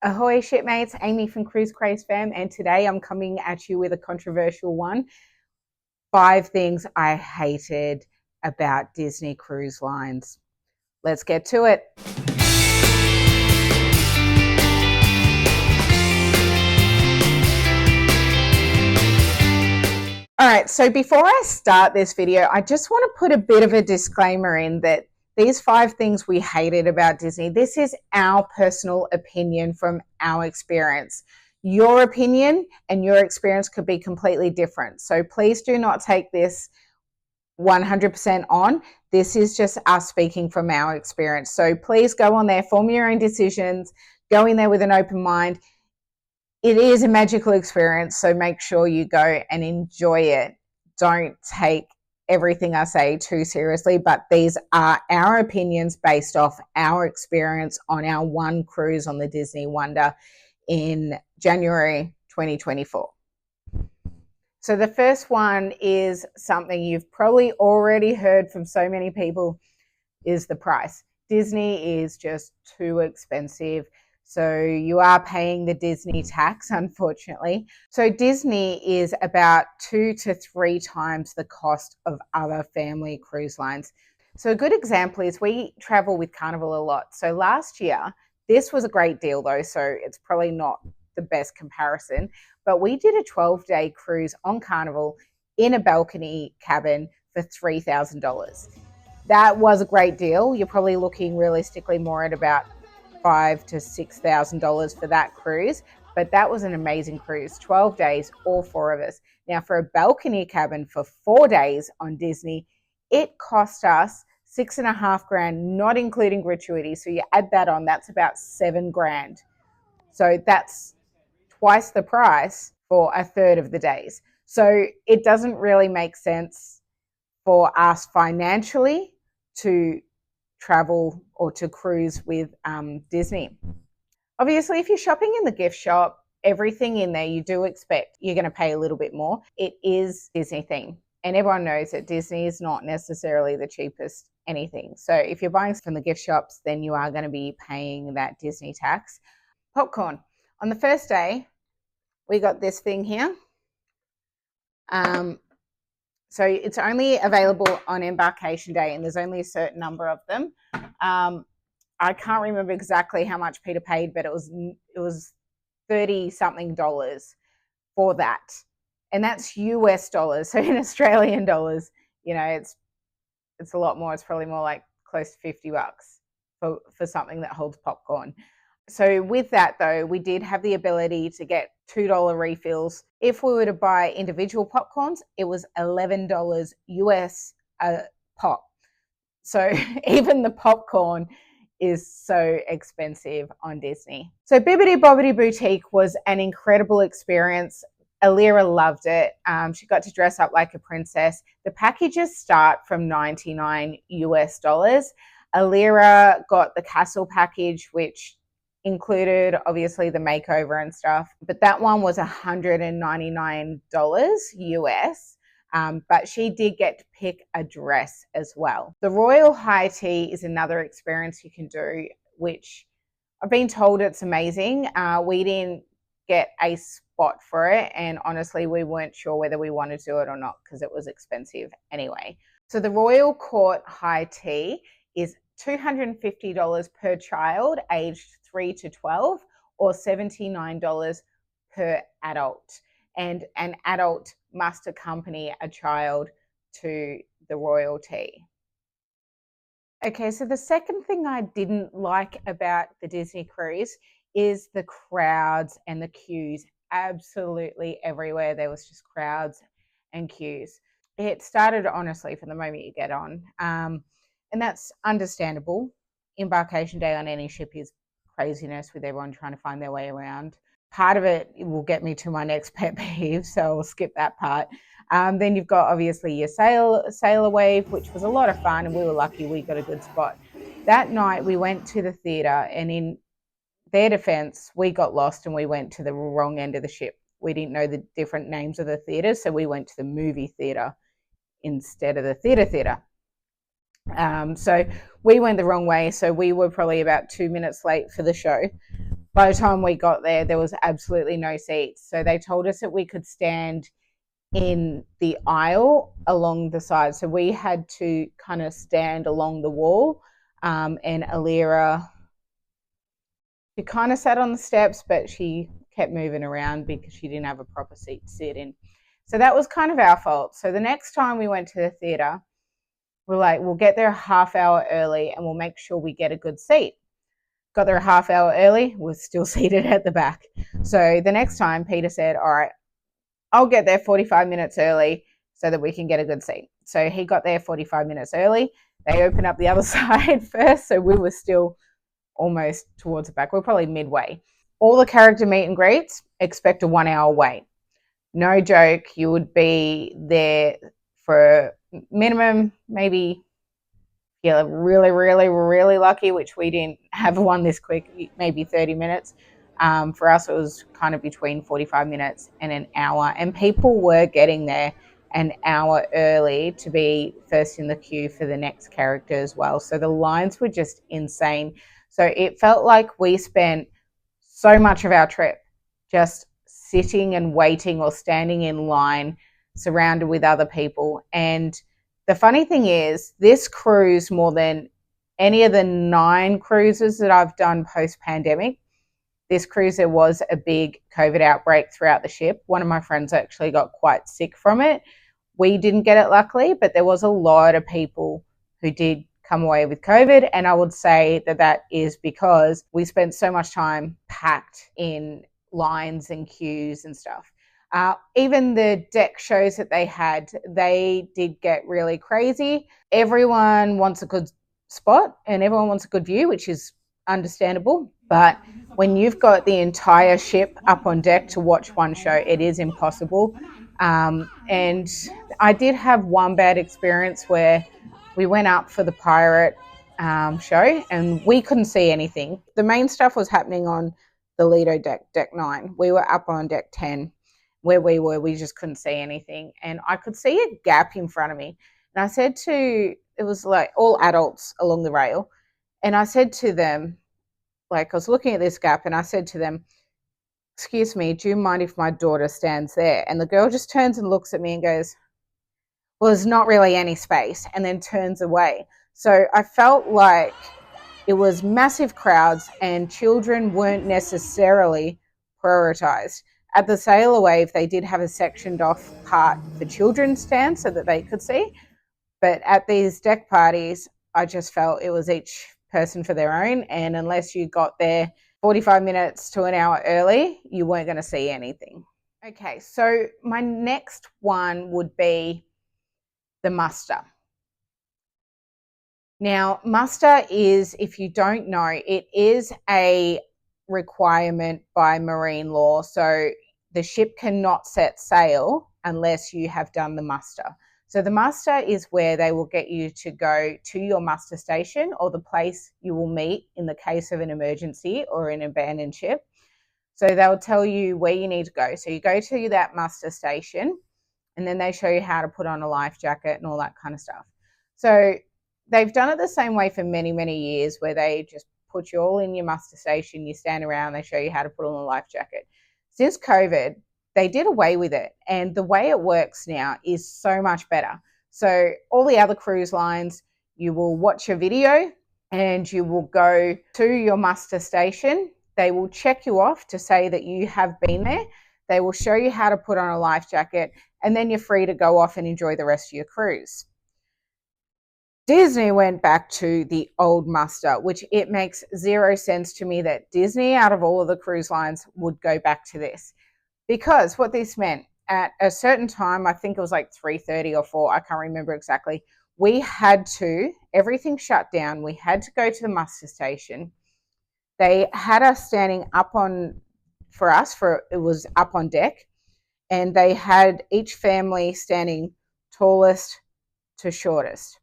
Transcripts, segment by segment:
Ahoy shipmates, Amy from Cruise Craze Fam, and today I'm coming at you with a controversial one. 5 things I hated about Disney Cruise Lines. Let's get to it. All right, so before I start this video, I just want to put a bit of a disclaimer in that these 5 things we hated about Disney, this is our personal opinion from our experience. Your opinion and your experience could be completely different. So please do not take this 100% on. This is just us speaking from our experience. So please go on there, form your own decisions, go in there with an open mind. It is a magical experience, so make sure you go and enjoy it. Don't take everything I say too seriously, but these are our opinions based off our experience on our one cruise on the Disney Wonder in January 2024. So the first one is something you've probably already heard from so many people, is the price. Disney is just too expensive. So you are paying the Disney tax, unfortunately. So Disney is about 2 to 3 times the cost of other family cruise lines. So a good example is we travel with Carnival a lot. So last year, this was a great deal though, so it's probably not the best comparison, but we did a 12-day cruise on Carnival in a balcony cabin for $3,000. That was a great deal. You're probably looking realistically more at about $5,000 to $6,000 for that cruise, but that was an amazing cruise. 12 days, all 4 of us. Now, for a balcony cabin for 4 days on Disney, it cost us $6,500, not including gratuity. So you add that on, that's about $7,000. So that's twice the price for a third of the days. So it doesn't really make sense for us financially to travel or to cruise with Disney. Obviously, if you're shopping in the gift shop, everything in there you do expect you're going to pay a little bit more. It is Disney theme, and everyone knows that Disney is not necessarily the cheapest anything. So if you're buying from the gift shops, then you are going to be paying that Disney tax. Popcorn. On the first day, we got this thing here. So it's only available on embarkation day, and there's only a certain number of them. I can't remember exactly how much Peter paid, but it was $30-something for that, and that's US dollars. So in Australian dollars, you know, it's a lot more. It's probably more like close to $50 for something that holds popcorn. So with that though, we did have the ability to get $2 refills. If we were to buy individual popcorns, it was $11 US a pop. So even the popcorn is so expensive on Disney. So Bibbidi Bobbidi Boutique was an incredible experience. Alira loved it. She got to dress up like a princess. The packages start from $99 US. Alira got the castle package, which included obviously the makeover and stuff, but that one was $199 US. But she did get to pick a dress as well. The Royal High Tea is another experience you can do, which I've been told it's amazing. We didn't get a spot for it, and honestly we weren't sure whether we wanted to do it or not because it was expensive anyway. So the Royal Court High Tea is $250 per child aged 3 to 12, or $79 per adult, and an adult must accompany a child to the royal tea. Okay, so the second thing I didn't like about the Disney cruise is the crowds and the queues. Absolutely everywhere there was just crowds and queues. It started honestly from the moment you get on, and that's understandable. Embarkation day on any ship is craziness with everyone trying to find their way around. Part of it will get me to my next pet peeve, so I'll skip that part. Then you've got obviously your sailor wave, which was a lot of fun, and we were lucky we got a good spot. That night we went to the theatre, and in their defense, we got lost and we went to the wrong end of the ship. We didn't know the different names of the theatres, so we went to the movie theatre instead of the theatre. So we went the wrong way, so we were probably about 2 minutes late for the show. By the time we got there was absolutely no seats. So they told us that we could stand in the aisle along the side. So we had to kind of stand along the wall. And Alira, she kind of sat on the steps, but she kept moving around because she didn't have a proper seat to sit in. So that was kind of our fault. So the next time we went to the theatre, we're like, we'll get there a half hour early and we'll make sure we get a good seat. Got there a half hour early, we're still seated at the back. So the next time, Peter said, all right, I'll get there 45 minutes early so that we can get a good seat. So he got there 45 minutes early. They opened up the other side first, so we were still almost towards the back. We're probably midway. All the character meet and greets, expect a 1 hour wait. No joke, you would be there for minimum, maybe really, really, really lucky, which we didn't have one this quick, maybe 30 minutes. For us, it was kind of between 45 minutes and an hour. And people were getting there an hour early to be first in the queue for the next character as well. So the lines were just insane. So it felt like we spent so much of our trip just sitting and waiting or standing in line surrounded with other people. And the funny thing is, this cruise, more than any of the 9 cruises that I've done post-pandemic, this cruise, there was a big COVID outbreak throughout the ship. One of my friends actually got quite sick from it. We didn't get it, luckily, but there was a lot of people who did come away with COVID. And I would say that that is because we spent so much time packed in lines and queues and stuff. Even the deck shows that they had, they did get really crazy. Everyone wants a good spot and everyone wants a good view, which is understandable. But when you've got the entire ship up on deck to watch one show, it is impossible. And I did have one bad experience where we went up for the pirate show and we couldn't see anything. The main stuff was happening on the Lido deck, deck 9. We were up on deck 10. Where we were, we just couldn't see anything. And I could see a gap in front of me. And I said to, it was like all adults along the rail. And I said to them, like I was looking at this gap and I said to them, excuse me, do you mind if my daughter stands there? And the girl just turns and looks at me and goes, well, there's not really any space, and then turns away. So I felt like it was massive crowds and children weren't necessarily prioritized. At the Sailor Wave, they did have a sectioned off part for children stand so that they could see. But at these deck parties, I just felt it was each person for their own. And unless you got there 45 minutes to an hour early, you weren't going to see anything. Okay, so my next one would be the muster. Now, muster is, if you don't know, it is a requirement by marine law. So the ship cannot set sail unless you have done the muster. So the muster is where they will get you to go to your muster station or the place you will meet in the case of an emergency or an abandoned ship. So they'll tell you where you need to go. So you go to that muster station and then they show you how to put on a life jacket and all that kind of stuff. So they've done it the same way for many, many years, where they just put you all in your muster station, you stand around, they show you how to put on a life jacket. Since COVID, they did away with it. And the way it works now is so much better. So all the other cruise lines, you will watch a video and you will go to your muster station. They will check you off to say that you have been there. They will show you how to put on a life jacket, and then you're free to go off and enjoy the rest of your cruise. Disney went back to the old muster, which it makes zero sense to me that Disney, out of all of the cruise lines, would go back to this. Because what this meant, at a certain time, I think it was like 3:30 or 4, I can't remember exactly, we had to, everything shut down, we had to go to the muster station. They had us standing up on, for us, it was up on deck, and they had each family standing tallest to shortest.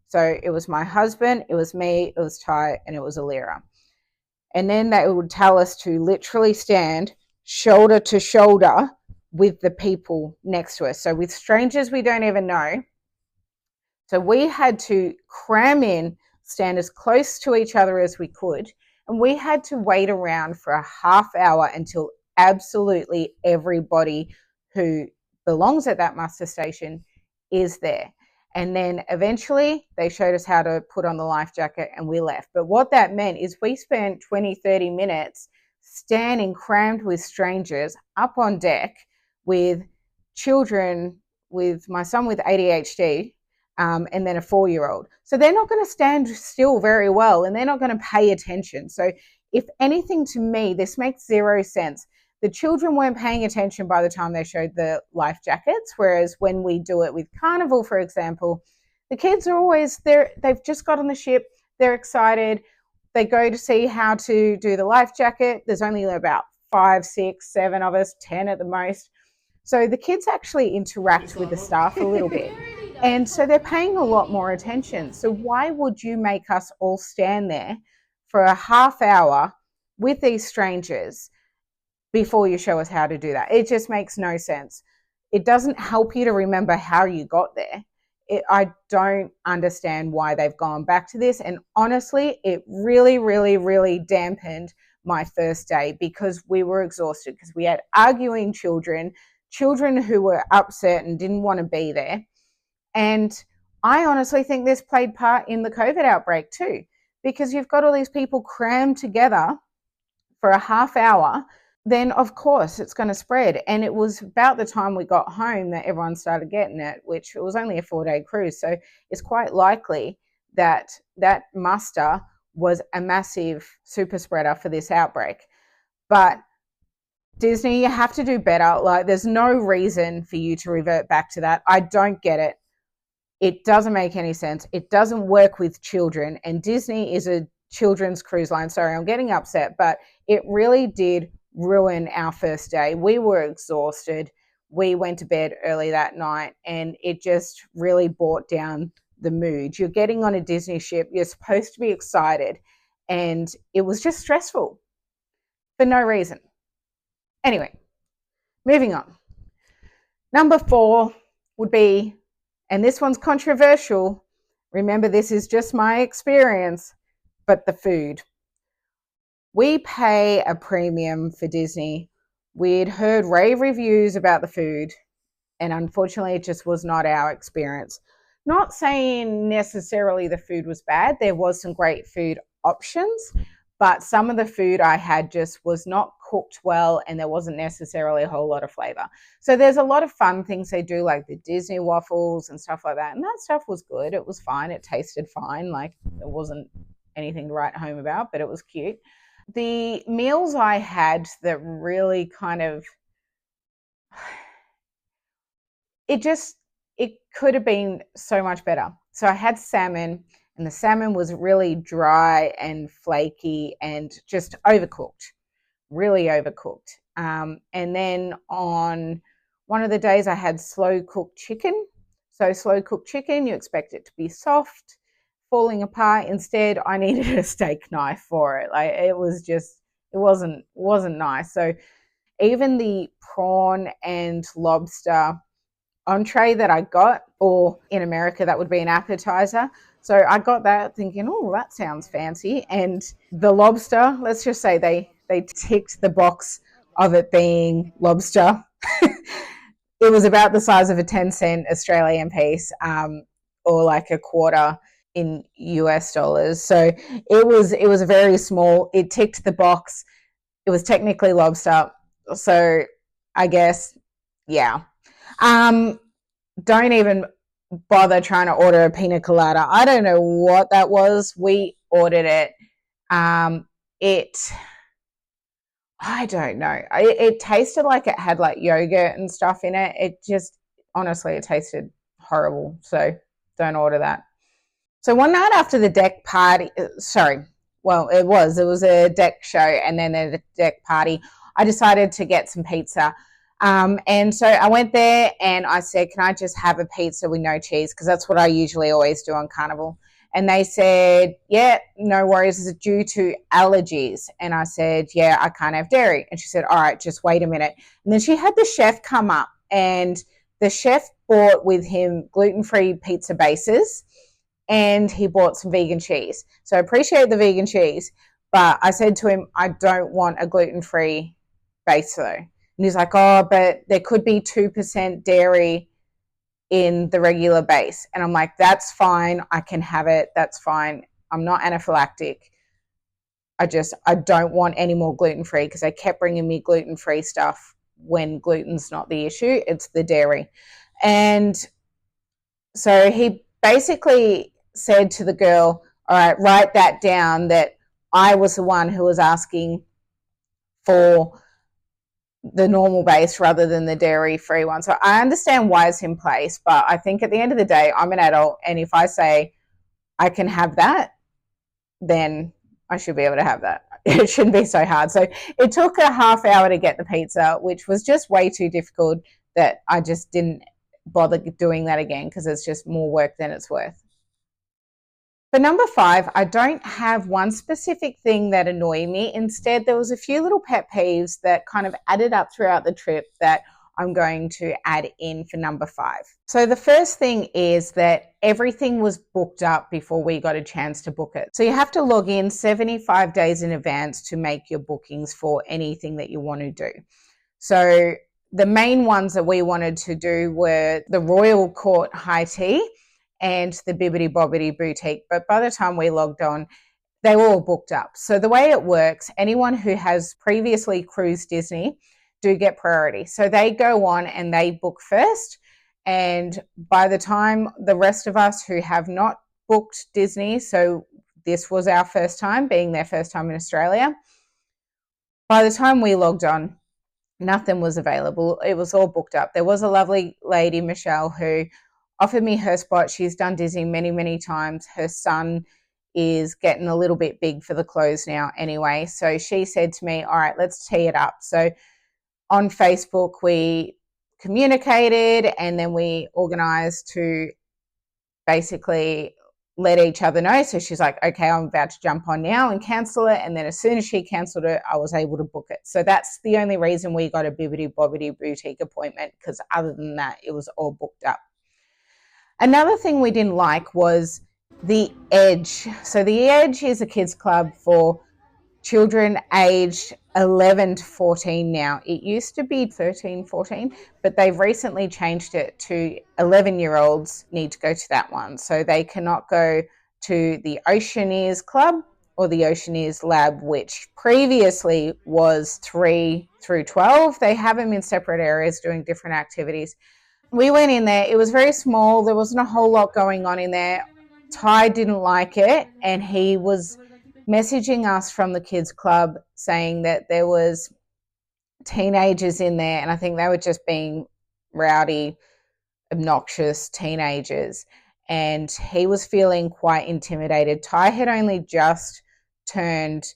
So it was my husband, it was me, it was Ty, and it was Alira. And then they would tell us to literally stand shoulder to shoulder with the people next to us. So with strangers we don't even know. So we had to cram in, stand as close to each other as we could. And we had to wait around for a half hour until absolutely everybody who belongs at that muster station is there. And then eventually they showed us how to put on the life jacket and we left. But what that meant is we spent 20, 30 minutes standing crammed with strangers up on deck with children, with my son with ADHD, and then a 4-year-old. So they're not going to stand still very well and they're not going to pay attention. So if anything, to me, this makes zero sense. The children weren't paying attention by the time they showed the life jackets, whereas when we do it with Carnival, for example, the kids are always there. They've just got on the ship. They're excited. They go to see how to do the life jacket. There's only about 5, 6, 7 of us, 10 at the most. So the kids actually interact with the staff a little bit. And so they're paying a lot more attention. So why would you make us all stand there for a half hour with these strangers before you show us how to do that? It just makes no sense. It doesn't help you to remember how you got there. I don't understand why they've gone back to this. And honestly, it really, really, really dampened my first day because we were exhausted, because we had arguing children who were upset and didn't want to be there. And I honestly think this played part in the COVID outbreak too, because you've got all these people crammed together for a half hour, then of course it's going to spread. And it was about the time we got home that everyone started getting it, which it was only a 4-day cruise. So it's quite likely that that muster was a massive super spreader for this outbreak. But Disney, you have to do better. Like, there's no reason for you to revert back to that. I don't get it. It doesn't make any sense. It doesn't work with children. And Disney is a children's cruise line. Sorry, I'm getting upset, but it really did ruin our first day. We were exhausted. We went to bed early that night, and it just really brought down the mood. You're getting on a Disney ship. You're supposed to be excited. And it was just stressful for no reason. Anyway, moving on. Number 4 would be, and this one's controversial. Remember, this is just my experience, but the food. We pay a premium for Disney. We'd heard rave reviews about the food, and unfortunately, it just was not our experience. Not saying necessarily the food was bad. There was some great food options, but some of the food I had just was not cooked well, and there wasn't necessarily a whole lot of flavor. So there's a lot of fun things they do, like the Disney waffles and stuff like that. And that stuff was good. It was fine. It tasted fine. Like, it wasn't anything to write home about, but it was cute. The meals I had that really kind of, it could have been so much better. So I had salmon, and the salmon was really dry and flaky and just overcooked, really overcooked. And then on one of the days I had slow cooked chicken. So slow cooked chicken, you expect it to be soft, falling apart. Instead, I needed a steak knife for it. Like, it wasn't nice. So even the prawn and lobster entree that I got, or in America that would be an appetizer. So I got that thinking, oh, that sounds fancy. And the lobster, let's just say they ticked the box of it being lobster. It was about the size of a 10-cent Australian piece, or like a quarter in US dollars. So it was very small. It ticked the box. It was technically lobster. So I guess, yeah. Don't even bother trying to order a pina colada. I don't know what that was. We ordered it. I don't know. It tasted like it had like yogurt and stuff in it. It just, honestly, it tasted horrible. So don't order that. So one night after the deck party, it was a deck show and then the deck party, I decided to get some pizza. And so I went there and I said, can I just have a pizza with no cheese? Because that's what I usually always do on Carnival. And they said, yeah, no worries, it's due to allergies. And I said, yeah, I can't have dairy. And she said, all right, just wait a minute. And then she had the chef come up, and the chef brought with him gluten-free pizza bases, and he bought some vegan cheese. So I appreciate the vegan cheese, But I said to him, I don't want a gluten-free base though. And he's like, oh, but there could be 2% dairy in the regular base. And I'm like, that's fine. I can have it. That's fine. I'm not anaphylactic. I don't want any more gluten-free, because they kept bringing me gluten-free stuff when gluten's not the issue. It's the dairy. And so he basically said to the girl, all right, write that down, that I was the one who was asking for the normal base rather than the dairy free one. So I understand why it's in place, but I think at the end of the day, I'm an adult, and if I say I can have that, then I should be able to have that. It shouldn't be so hard. So it took a half hour to get the pizza, which was just way too difficult, that I just didn't bother doing that again, because it's just more work than it's worth. For number 5, I don't have one specific thing that annoyed me. Instead, there was a few little pet peeves that kind of added up throughout the trip that I'm going to add in for number 5. So the first thing is that everything was booked up before we got a chance to book it. So you have to log in 75 days in advance to make your bookings for anything that you want to do. So the main ones that we wanted to do were the Royal Court High Tea and the Bibbidi Bobbidi Boutique. But by the time we logged on, they were all booked up. So the way it works, anyone who has previously cruised Disney do get priority. So they go on and they book first. And by the time the rest of us who have not booked Disney, so this was our first time, being their first time in Australia, by the time we logged on, nothing was available. It was all booked up. There was a lovely lady, Michelle, who offered me her spot. She's done Disney many, many times. Her son is getting a little bit big for the clothes now anyway. So she said to me, all right, let's tee it up. So on Facebook, we communicated, and then we organized to basically let each other know. So she's like, okay, I'm about to jump on now and cancel it. And then as soon as she canceled it, I was able to book it. So that's the only reason we got a Bibbidi Bobbidi Boutique appointment, because other than that, it was all booked up. Another thing we didn't like was the Edge. So the Edge is a kids club for children aged 11 to 14 now. It used to be 13, 14, but they've recently changed it to 11-year-olds need to go to that one. So they cannot go to the Oceaneers Club or the Oceaneers Lab, which previously was 3 through 12. They have them in separate areas doing different activities. We went in there. It was very small. There wasn't a whole lot going on in there. Ty didn't like it, and he was messaging us from the kids club saying that there was teenagers in there, and I think they were just being rowdy, obnoxious teenagers, and he was feeling quite intimidated. Ty had only just turned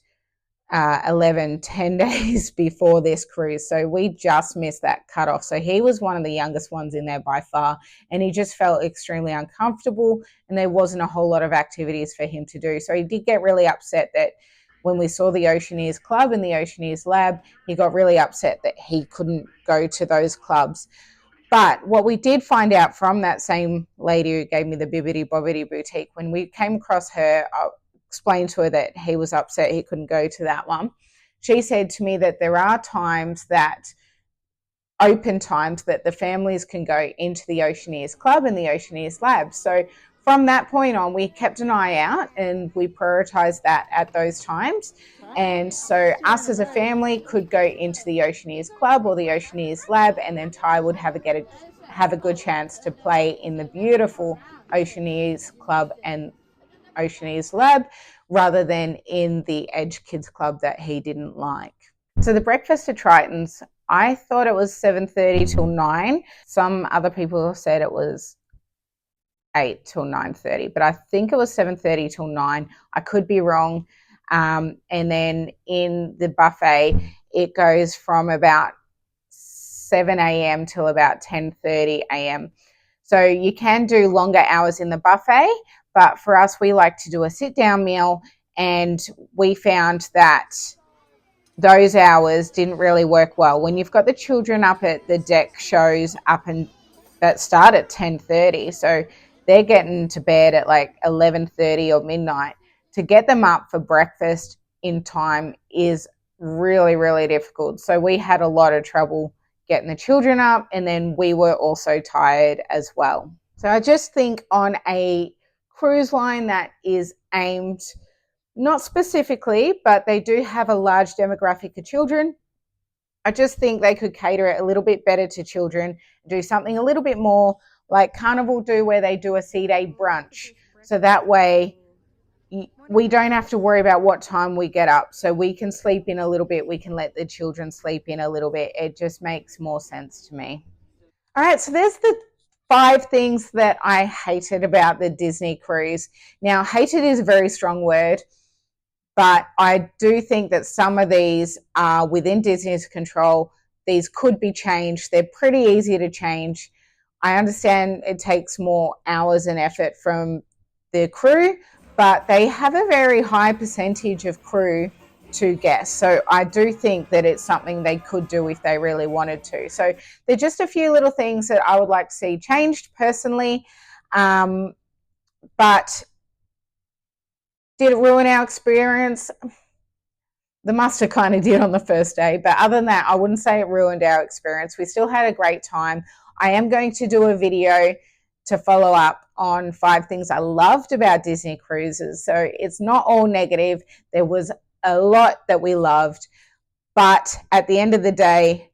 11, 10 days before this cruise. So we just missed that cutoff. So he was one of the youngest ones in there by far, and he just felt extremely uncomfortable, and there wasn't a whole lot of activities for him to do. So he did get really upset that when we saw the Oceaneers Club and the Oceaneers Lab, he got really upset that he couldn't go to those clubs. But what we did find out from that same lady who gave me the Bibbidi Bobbidi Boutique, when we came across her, explained to her that he was upset he couldn't go to that one. She said to me that there are times that, open times, that the families can go into the Oceaneers Club and the Oceaneers Lab. So from that point on, we kept an eye out and we prioritized that at those times. And so us as a family could go into the Oceaneers Club or the Oceaneers Lab, and then Ty would have a good chance to play in the beautiful Oceaneers Club and Oceaneers Lab, rather than in the Edge Kids Club that he didn't like. So the breakfast at Triton's, I thought it was 7:30 till 9. Some other people said it was 8 till 9:30, but I think it was 7:30 till 9. I could be wrong. And then in the buffet, it goes from about 7 a.m. till about 10:30 a.m. So you can do longer hours in the buffet, but for us, we like to do a sit-down meal, and we found that those hours didn't really work well. When you've got the children up at the deck shows up and that start at 10:30, so they're getting to bed at like 11:30 or midnight. To get them up for breakfast in time is really, really difficult. So we had a lot of trouble getting the children up, and then we were also tired as well. So I just think on a cruise line that is aimed, not specifically, but they do have a large demographic of children, I just think they could cater it a little bit better to children, do something a little bit more like Carnival do, where they do a sea day brunch. So that way we don't have to worry about what time we get up. So we can sleep in a little bit. We can let the children sleep in a little bit. It just makes more sense to me. All right, so there's the 5 things that I hated about the Disney cruise. Now, hated is a very strong word, but I do think that some of these are within Disney's control. These could be changed. They're pretty easy to change. I understand it takes more hours and effort from the crew, but they have a very high percentage of crew to guests. So I do think that it's something they could do if they really wanted to. So they're just a few little things that I would like to see changed personally. But did it ruin our experience? The muster kind of did on the first day, but other than that, I wouldn't say it ruined our experience. We still had a great time. I am going to do a video to follow up on 5 things I loved about Disney cruises. So it's not all negative. There was a lot that we loved, but at the end of the day,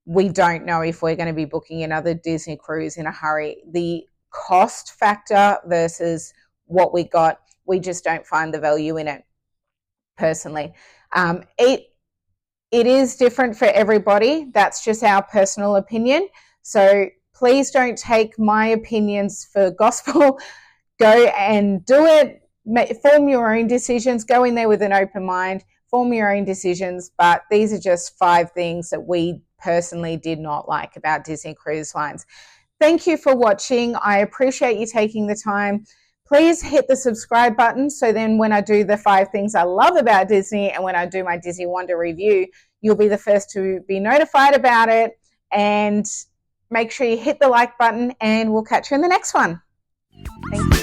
we don't know if we're going to be booking another Disney cruise in a hurry. The cost factor versus what we got, we just don't find the value in it personally. It is different for everybody. That's just our personal opinion. So please don't take my opinions for gospel. Go and do it. Form your own decisions. Go in there with an open mind. Form your own decisions. But these are just 5 things that we personally did not like about Disney Cruise Lines. Thank you for watching. I appreciate you taking the time. Please hit the subscribe button, so then when I do the 5 things I love about Disney and when I do my Disney Wonder review, you'll be the first to be notified about it. And make sure you hit the like button, and we'll catch you in the next one. Thank you.